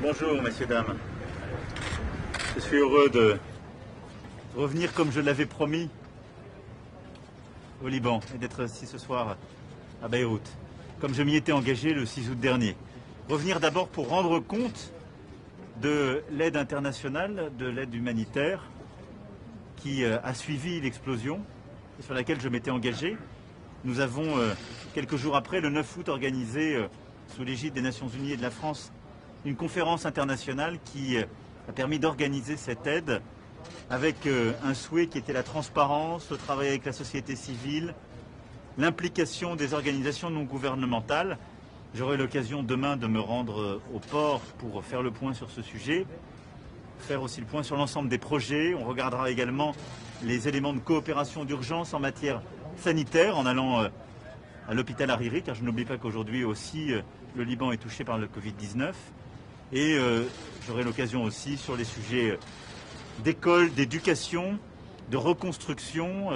Bonjour, messieurs, dames. Je suis heureux de revenir comme je l'avais promis au Liban et d'être ici ce soir à Beyrouth, comme je m'y étais engagé le 6 août dernier. Revenir d'abord pour rendre compte de l'aide internationale, de l'aide humanitaire qui a suivi l'explosion et sur laquelle je m'étais engagé. Nous avons, quelques jours après, le 9 août, organisé, sous l'égide des Nations Unies et de la France, une conférence internationale qui a permis d'organiser cette aide avec un souhait qui était la transparence, le travail avec la société civile, l'implication des organisations non gouvernementales. J'aurai l'occasion demain de me rendre au port pour faire le point sur ce sujet, faire aussi le point sur l'ensemble des projets. On regardera également les éléments de coopération d'urgence en matière sanitaire en allant à l'hôpital Hariri, car je n'oublie pas qu'aujourd'hui aussi le Liban est touché par le Covid-19. Et j'aurai l'occasion aussi sur les sujets d'école, d'éducation, de reconstruction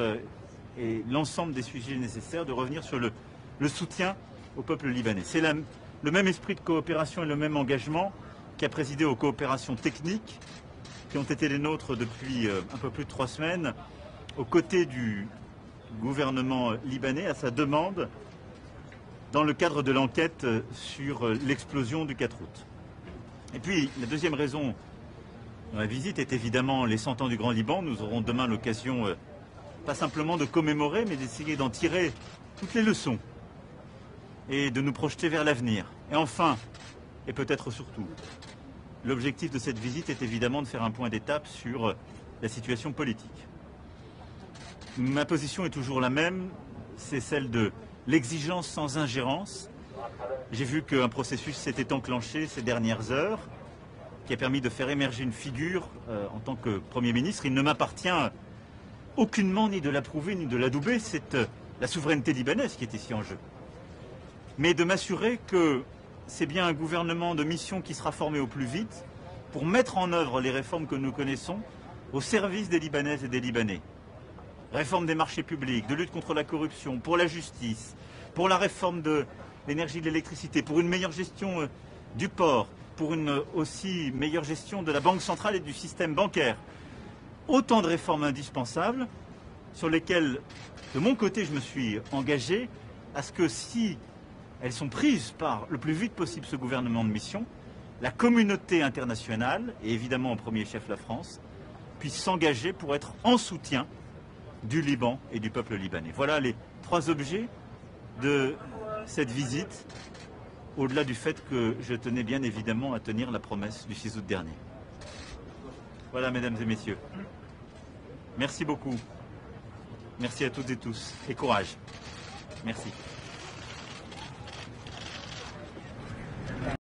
et l'ensemble des sujets nécessaires de revenir sur le soutien au peuple libanais. C'est le même esprit de coopération et le même engagement qui a présidé aux coopérations techniques qui ont été les nôtres depuis un peu plus de 3 semaines aux côtés du gouvernement libanais à sa demande dans le cadre de l'enquête sur l'explosion du 4 août. Et puis, la deuxième raison de ma visite est évidemment les 100 ans du Grand Liban. Nous aurons demain l'occasion, pas simplement de commémorer, mais d'essayer d'en tirer toutes les leçons et de nous projeter vers l'avenir. Et enfin, et peut-être surtout, l'objectif de cette visite est évidemment de faire un point d'étape sur la situation politique. Ma position est toujours la même, c'est celle de l'exigence sans ingérence. J'ai vu qu'un processus s'était enclenché ces dernières heures, qui a permis de faire émerger une figure en tant que Premier ministre. Il ne m'appartient aucunement ni de l'approuver ni de l'adouber, c'est la souveraineté libanaise qui est ici en jeu. Mais de m'assurer que c'est bien un gouvernement de mission qui sera formé au plus vite pour mettre en œuvre les réformes que nous connaissons au service des Libanaises et des Libanais. Réforme des marchés publics, de lutte contre la corruption, pour la justice, pour la réforme de l'énergie et de l'électricité, pour une meilleure gestion du port, pour une aussi meilleure gestion de la Banque centrale et du système bancaire. Autant de réformes indispensables sur lesquelles, de mon côté, je me suis engagé à ce que si elles sont prises par le plus vite possible ce gouvernement de mission, la communauté internationale, et évidemment en premier chef la France, puisse s'engager pour être en soutien du Liban et du peuple libanais. Voilà les 3 objets de cette visite, au-delà du fait que je tenais bien évidemment à tenir la promesse du 6 août dernier. Voilà, mesdames et messieurs. Merci beaucoup. Merci à toutes et tous. Et courage. Merci.